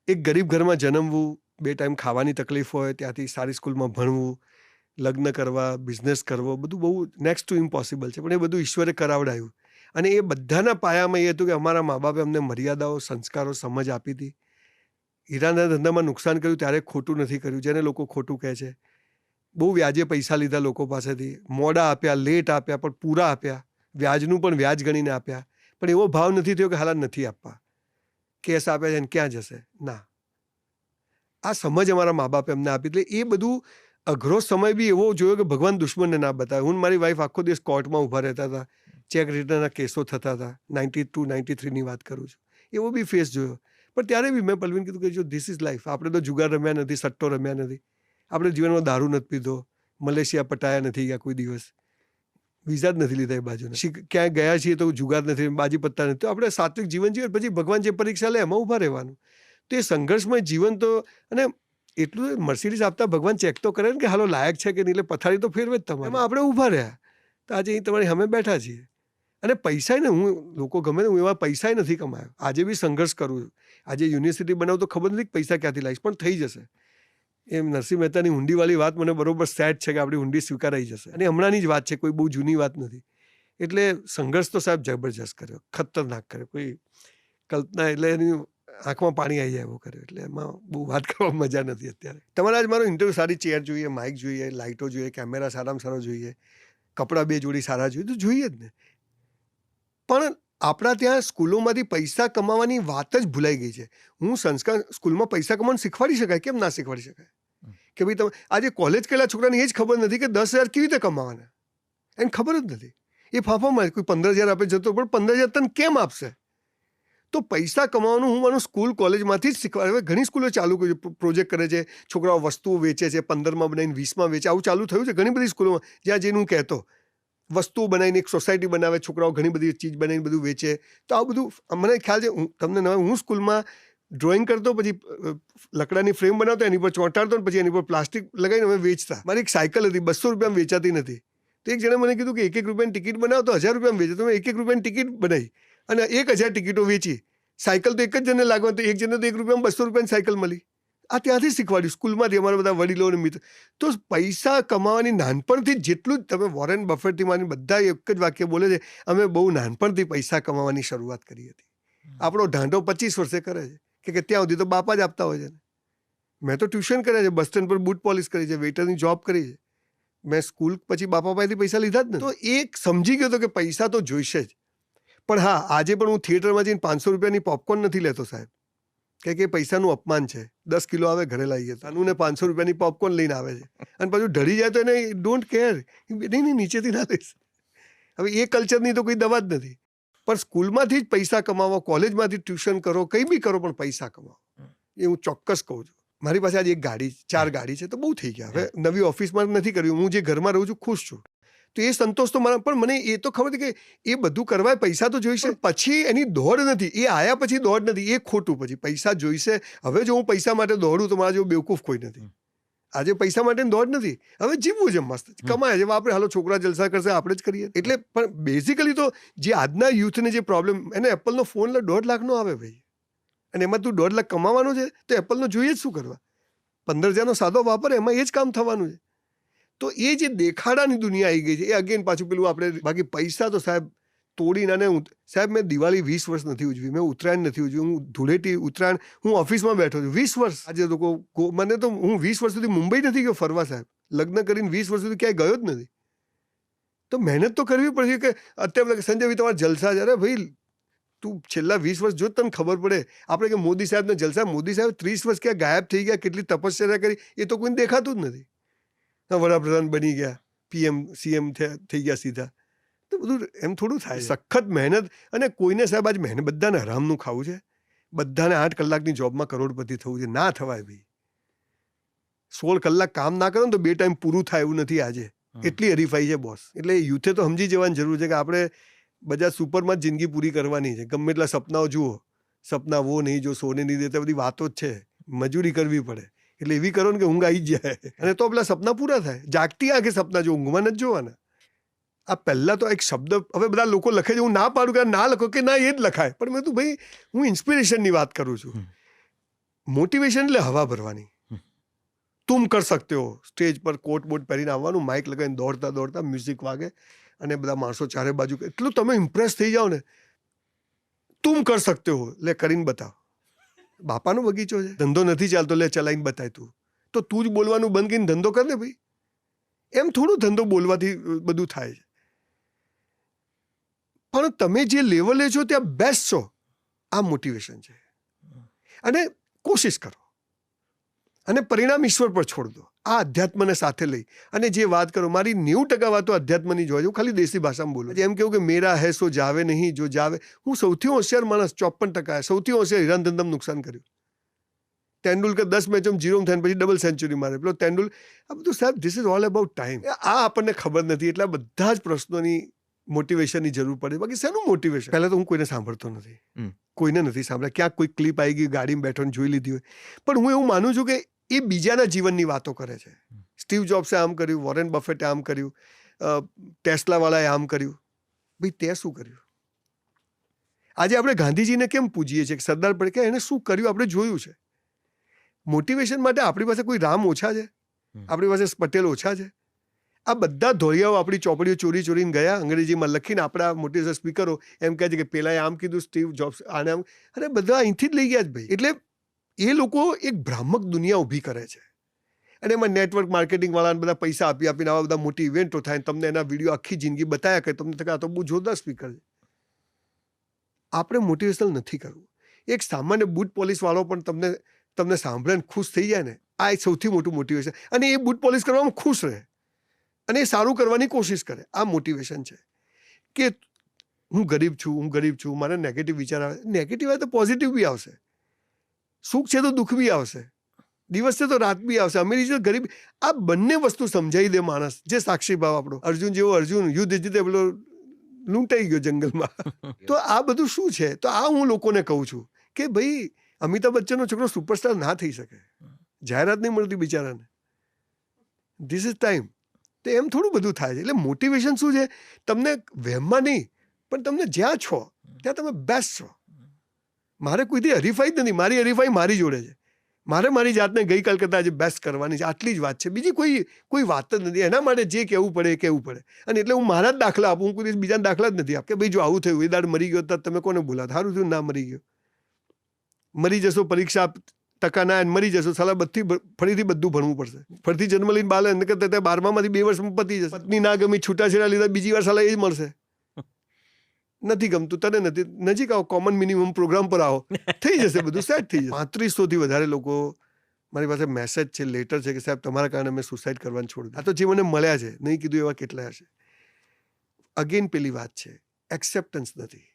એક ગરીબ ઘરમાં જન્મવું, 2 ટાઈમ ખાવાની તકલીફ હોય, ત્યાંથી સારી સ્કૂલમાં ભણવું, લગ્ન કરવા, બિઝનેસ કરવો, બધું બહુ નેક્સ્ટ ટુ ઇમ્પોસિબલ છે. પણ એ બધું ઈશ્વરે કરાવડાયું. અને એ બધાના પાયામાં એ હતું કે અમારા મા-બાપે અમને મર્યાદાઓ, સંસ્કારો, સમજ આપી હતી. હીરાના ધંધામાં નુકસાન કર્યું ત્યારે ખોટું નથી કર્યું, જેને લોકો ખોટું કહે છે. બહુ વ્યાજે પૈસા લીધા લોકો પાસેથી, મોડા આપ્યા, લેટ આપ્યા, પણ પૂરા આપ્યા. વ્યાજનું પણ વ્યાજ ગણીને આપ્યા. પણ એવો ભાવ નથી થયો કે હાલા નથી આપવા, કેસ આપ્યા છે ને ક્યાં જશે. ના, આ સમજ અમારા મા બાપે અમને આપી. એટલે એ બધું અઘરો સમય બી એવો જોયો કે ભગવાન દુશ્મનને ના બતાવે. હું મારી વાઈફ આખો દિવસ કોર્ટમાં ઊભા રહેતા હતા, ચેક રિટર્નના કેસો થતા હતા. 92, 93ની વાત કરું છું. એવો બી ફેસ જોયો. પણ ત્યારે બી મેં પલવીને કીધું કે જો ધીસ ઇઝ લાઈફ. આપણે તો જુગાર રમ્યા નથી, સટ્ટો રમ્યા નથી, આપણે જીવનમાં દારૂ નથી પીધો, મલેશિયા પટાયા નથી ગયા કોઈ દિવસ, વિઝા જ નથી લીધા એ બાજુના, ક્યાંય ગયા છીએ તો જુગાર નથી, બાજી પત્તા નથી. તો આપણે સાત્વિક જીવન જીવીએ, પછી ભગવાન જે પરીક્ષા લે એમાં ઊભા રહેવાનું. તો એ સંઘર્ષમય જીવન તો, અને એટલું મર્સિડીઝ આપતા ભગવાન ચેક તો કરે ને કે હાલો લાયક છે કે નહીં, એટલે પથારી તો ફેરવે જ તમારે. એમાં આપણે ઊભા રહ્યા. તો આજે અહીં તમારી સામે બેઠા છીએ. અને પૈસા ને, હું લોકો ગમે ને, હું એવા પૈસા નથી કમાયો. આજે બી સંઘર્ષ કરું છું. આજે યુનિવર્સિટી બનાવું તો ખબર નથી કે પૈસા ક્યાંથી લાવીશ, પણ થઈ જશે. એમ નરસિંહ મહેતાની હુંડીવાળી વાત મને બરોબર સેટ છે કે આપણી હુંડી સ્વીકારાઈ જશે. અને હમણાંની જ વાત છે, કોઈ બહુ જૂની વાત નથી. એટલે સંઘર્ષ તો સાહેબ જબરજસ્ત કર્યો, ખતરનાક કર્યો. કોઈ કલ્પના, એટલે એની આંખમાં પાણી આવી જાય એવો કર્યો. એટલે એમાં બહુ વાત કરવામાં મજા નથી અત્યારે. તમારે આજ મારો ઇન્ટરવ્યૂ, સારી ચેર જોઈએ, માઇક જોઈએ, લાઇટો જોઈએ, કેમેરા સારામાં સારો જોઈએ, કપડાં 2 જોડી સારા જોઈએ, તો જોઈએ જ ને. પણ આપણા ત્યાં સ્કૂલોમાંથી પૈસા કમાવાની વાત જ ભૂલાઈ ગઈ છે. હું સંસ્કાર, સ્કૂલમાં પૈસા કમાવાનું શીખવાડી શકાય, કેમ ના શીખવાડી શકાય? કે ભાઈ તમે આજે કોલેજ કરેલા છોકરાને એ જ ખબર નથી કે 10,000 કેવી રીતે કમાવાના, એને ખબર જ નથી. એ ફાફામાં કોઈ 15,000 આપે જતો, પણ 15,000 તને કેમ આપશે? તો પૈસા કમાવાનું હું માનું સ્કૂલ કોલેજમાંથી જ શીખવાડ. હવે ઘણી સ્કૂલો ચાલુ કરી છે, પ્રોજેક્ટ કરે છે, છોકરાઓ વસ્તુઓ વેચે છે, 15માં બનાવીને 20માં વેચે. આવું ચાલુ થયું છે ઘણી બધી સ્કૂલોમાં. જ્યાં જઈને હું કહેતો, વસ્તુઓ બનાવીને એક સોસાયટી બનાવે, છોકરાઓ ઘણી બધી ચીજ બનાવીને બધું વેચે. તો આ બધું મને ખ્યાલ છે. તમને હું સ્કૂલમાં ડ્રોઈંગ કરતો, પછી લકડાની ફ્રેમ બનાવતો, એની પર ચોંટાડતો, પછી એની પર પ્લાસ્ટિક લગાવીને અમે વેચતા. મારી એક સાયકલ હતી, 200 રૂપિયામાં વેચાતી નથી. તો એક જણે મને કીધું કે 1-1 રૂપિયાની ટિકિટ બનાવતો, 1000 રૂપિયામાં વેચે. તો મેં 1-1 રૂપિયાની ટિકિટ બનાવી અને 1000 ટિકિટો વેચી. સાયકલ તો એક જ જણને લાગવા, તો એક જણને તો 1 રૂપિયામાં 200 રૂપિયાની સાયકલ મળી. આ ત્યાંથી શીખવાડ્યું, સ્કૂલમાંથી. અમારા બધા વડીલો અને મિત્રો. તો પૈસા કમાવાની નાનપણથી જેટલું જ, તમે વોરેન બફેટથી માની બધા એક જ વાક્ય બોલે છે, અમે બહુ નાનપણથી પૈસા કમાવાની શરૂઆત કરી હતી. આપણો ઢાંઢો 25 વર્ષે કરે છે કે ત્યાં સુધી તો બાપા જ આપતા હોય છે. મેં તો ટ્યુશન કર્યા છે, બસ સ્ટેન્ડ પર બૂટ પોલિશ કરી છે, વેટરની જોબ કરી છે. મેં સ્કૂલ પછી બાપા પાસેથી પૈસા લીધા જ ને. તો એક સમજી ગયો હતો કે પૈસા તો જોઈશે જ. પણ હા, આજે પણ હું થિયેટરમાં જઈને 500 રૂપિયાની પોપકોર્ન નથી લેતો સાહેબ, કે પૈસાનું અપમાન છે. 10 કિલો આવે ઘરે લાવીએ, તનુને 500 રૂપિયાની પોપકોર્ન લઈને આવે છે, અને પાછું ઢળી જાય તો એને ડોન્ટ કેર, નહીં નીચેથી ના લઈશ. હવે એ કલ્ચરની તો કોઈ દવા જ નથી. પણ સ્કૂલમાંથી જ પૈસા કમાવો, કોલેજમાંથી ટ્યુશન કરો, કંઈ બી કરો, પણ પૈસા કમાવો, એ હું ચોક્કસ કહું છું. મારી પાસે આજે એક ગાડી, 4 ગાડી છે, તો બહુ થઈ ગયા. હવે નવી ઓફિસમાં નથી કર્યું, હું જે ઘરમાં રહું છું ખુશ છું. તો એ સંતોષ તો મારા. પણ મને એ તો ખબર હતી કે એ બધું કરવા પૈસા તો જોઈશે. પછી એની દોડ નથી, એ આયા પછી દોડ નથી, એ ખોટું. પછી પૈસા જોઈશે. હવે જો હું પૈસા માટે દોડું તો મારા જેવું બેવકૂફ કોઈ નથી. આજે પૈસા માટેની દોડ નથી, હવે જીવવું છે, મસ્ત કમાય છે. આપણે હાલો છોકરા જલસા કરશે, આપણે જ કરીએ. એટલે પણ બેઝિકલી તો જે આજના યુથને જે પ્રોબ્લેમ, એને એપલનો ફોન 1.5 લાખનો આવે ભાઈ, અને એમાં તું 1.5 લાખ કમાવાનો છે, તો એપલનો જોઈએ જ શું કરવા? 15,000નો સાદો વાપરે, એમાં એ જ કામ થવાનું છે. તો એ જે દેખાડાની દુનિયા આવી ગઈ છે, એ અગેન પાછું પેલું આપણે. બાકી પૈસા તો સાહેબ તોડીને. અને સાહેબ મેં દિવાળી 20 વર્ષ નથી ઉજવી, મેં ઉત્તરાયણ નથી ઉજવી, હું ધૂળેટી, ઉત્તરાયણ, હું ઓફિસમાં બેઠો છું 20 વર્ષ. આજે લોકો મને તો, હું 20 વર્ષ સુધી મુંબઈ નથી ગયો ફરવા સાહેબ. લગ્ન કરીને 20 વર્ષ સુધી ક્યાંય ગયો જ નથી. તો મહેનત તો કરવી પડશે. કે અત્યારે સંજય ભાઈ તમારા જલસા છે, અરે ભાઈ તું છેલ્લા 20 વર્ષ જો તને ખબર પડે. આપણે કે મોદી સાહેબને જલસા, મોદી સાહેબ 30 વર્ષ ક્યાં ગાયબ થઈ ગયા, કેટલી તપસ્યા કરી, એ તો કોઈને દેખાતું જ નથી. વડાપ્રધાન બની ગયા, PM CM થઈ ગયા સીધા. તો બધું એમ થોડું થાય. સખત મહેનત. અને કોઈને સાહેબ આજ મહેનત, બધાને હરામનું ખાવું છે, બધાને 8 કલાકની જોબમાં કરોડપતિ થવું છે. ના થવાય ભાઈ. 16 કલાક કામ ના કરો ને તો 2 ટાઈમ પૂરું થાય એવું નથી આજે. એટલી હરીફાઈ છે બોસ. એટલે યુથે તો સમજી જવાની જરૂર છે કે આપણે બધા સુપરમાં જ જિંદગી પૂરી કરવાની છે. ગમે એટલા સપનાઓ જુઓ, સપના વો નહીં જો સોને નહીં દેતા, બધી વાતો જ છે. મજૂરી કરવી પડે. એટલે એવી કરો ને કે ઊંઘ આવી જ જાય, અને તો પેલા સપના પૂરા થાય. જાગતી આંખે સપના જો, ઊંઘમાં નથી જોવાના. આ પહેલા તો એક શબ્દ, હવે બધા લોકો લખે છે, હું ના પાડું કે ના લખો, કે ના એ જ લખાય. પણ મેં તું ભાઈ, હું ઇન્સ્પિરેશનની વાત કરું છું. મોટિવેશન એટલે હવા ભરવાની. તુમ કર સકતે હો, સ્ટેજ પર કોટ બોટ પહેરીને આવવાનું, માઇક લગાવીને દોડતા દોડતા મ્યુઝિક વાગે અને બધા માણસો ચારે બાજુ, એટલું તમે ઇમ્પ્રેસ થઈ જાઓ ને, તુમ કર સકતે હો, લે કરીને બતાવ. બાપાનો બગીચો છે, ધંધો નથી ચાલતો, લે ચલાવીને બતાય તું. તો તું જ બોલવાનું બંધ કરીને ધંધો કર ને ભાઈ. એમ થોડું ધંધો બોલવાથી બધું થાય છે. પણ તમે જે લેવલે છો ત્યાં બેસ્ટ છો, આ મોટિવેશન છે. અને કોશિશ કરો અને પરિણામ ઈશ્વર પર છોડ દો. આ અધ્યાત્મને સાથે લઈ અને જે વાત કરો, મારી 90% વાતો અધ્યાત્મની જોવા, હું ખાલી દેશી ભાષામાં બોલું. એમ કેવું કે મેરા હૈ સો જાવે નહીં, જો જાવે. હું સૌથી હોશિયાર માણસ 54%, સૌથી હોશિયાર હિરાન ધંધામાં નુકસાન કર્યું. તેંડુલકર 10 મેચોમાં 0 થઈને પછી ડબલ સેન્ચુરી મારે. પેલો તેંડુલ, આ બધું સાહેબ, this is all about time. આ આપણને ખબર નથી, એટલે બધા જ પ્રશ્નોની મોટિવેશનની જરૂર પડે. બાકી શેનું મોટિવેશન? પહેલા તો હું કોઈને સાંભળતો નથી, કોઈને નથી સાંભળ્યા. ક્યાંક કોઈ ક્લિપ આવી ગઈ, ગાડીમાં બેઠો જોઈ લીધી હોય. પણ હું એવું માનું છું કે એ બીજાના જીવનની વાતો કરે છે. સ્ટીવ જોબ્સે આમ કર્યું, વોરેન બફેટે આમ કર્યું, ટેસ્લાવાળાએ આમ કર્યું. ભાઈ તે શું કર્યું? આજે આપણે ગાંધીજીને કેમ પૂજીએ છીએ? સરદાર પટેલ, એણે શું કર્યું આપણે જોયું છે. મોટિવેશન માટે આપણી પાસે કોઈ રામ ઓછા છે? આપણી પાસે પટેલ ઓછા છે? આ બધા ધોળિયાઓ આપણી ચોપડીઓ ચોરીને ગયા, અંગ્રેજીમાં લખીને આપણા મોટિવેશન સ્પીકરો એમ કહે છે કે પેલાએ આમ કીધું, સ્ટીવ જોબ્સ આને આમ. અરે બધા અહીંથી જ લઈ ગયા જ ભાઈ. એટલે એ લોકો એક ભ્રામક દુનિયા ઊભી કરે છે અને એમાં નેટવર્ક માર્કેટિંગ વાળાને બધા પૈસા આપીને આવા બધા મોટી ઇવેન્ટો થાય, તમને એના વિડીયો આખી જિંદગી બતાવ્યા કરે, તમને આ તો બહુ જોરદાર સ્પીકર છે. આપણે મોટિવેશનલ નથી કરવું. એક સામાન્ય બૂટ પોલિશ વાળો પણ તમને સાંભળે ખુશ થઈ જાય ને, આ એક સૌથી મોટું મોટિવેશન. અને એ બૂટ પોલિશ કરવામાં ખુશ રહે અને એ સારું કરવાની કોશિશ કરે. આ મોટિવેશન છે. કે હું ગરીબ છું, મારે નેગેટિવ વિચાર આવે. નેગેટિવ આવે તો પોઝિટિવ બી આવશે. સુખ છે તો દુઃખ બી આવશે, દિવસ છે તો રાત બી આવશે, અમીરી છે તો ગરીબ. આ બંને વસ્તુ સમજાવી દે માણસ, જે સાક્ષી ભાવ આપણો. અર્જુન જેવો અર્જુન યુદ્ધ જીતે, પેલો લૂંટાઈ ગયો જંગલમાં. તો આ બધું શું છે? તો આ હું લોકોને કહું છું કે ભાઈ, અમિતાભ બચ્ચનનો છોકરો સુપરસ્ટાર ના થઈ શકે, જાહેરાત નહીં મળતી બિચારાને. This is time. તો એમ થોડું બધું થાય છે. એટલે મોટિવેશન શું છે? તમને વહેમમાં નહીં, પણ તમને જ્યાં છો ત્યાં તમે બેસ્ટ છો. મારે કોઈથી હરીફાઈ જ નથી. મારી હરીફાઈ મારી જોડે છે. મારે મારી જાતને ગઈકાલ કરતાં આજે બેસ્ટ કરવાની છે. આટલી જ વાત છે, બીજી કોઈ વાત જ નથી. એના માટે જે કહેવું પડે એ કહેવું પડે. અને એટલે હું મારા જ દાખલા આપું, હું કોઈ બીજાના દાખલા જ નથી આપ કે ભાઈ જો આવું થયું, એ દાડ મરી ગયો તો તમે કોને બોલાવ? સારું થયું ના મરી ગયો. મરી જશો, પરીક્ષા ટકા ના મરી જશો, સાલા ફરીથી બધું ભણવું પડશે. ફરીથી જન્મ લઈને બાલ એને કરતા 12માંથી 2 વર્ષમાં પતી જશે. પત્ની ના ગમી, છૂટાછેડા લીધા, બીજી વાર સાલા એ જ મળશે. નથી ગમતું, તને નથી, નજીક આવો, કોમન મિનિમમ પ્રોગ્રામ પર આવો, થઈ જશે, બધું સેટ થઈ જશે. 3500થી વધારે લોકો મારી પાસે મેસેજ છે, લેટર છે કે સાહેબ તમારા કારણે મેં સુસાઇડ કરવાનું છોડી દીધું. આ તો જે મને મળ્યા છે, નહીં કીધું એવા કેટલાય હશે. અગેન પેલી વાત છે, એક્સેપ્ટન્સ નથી.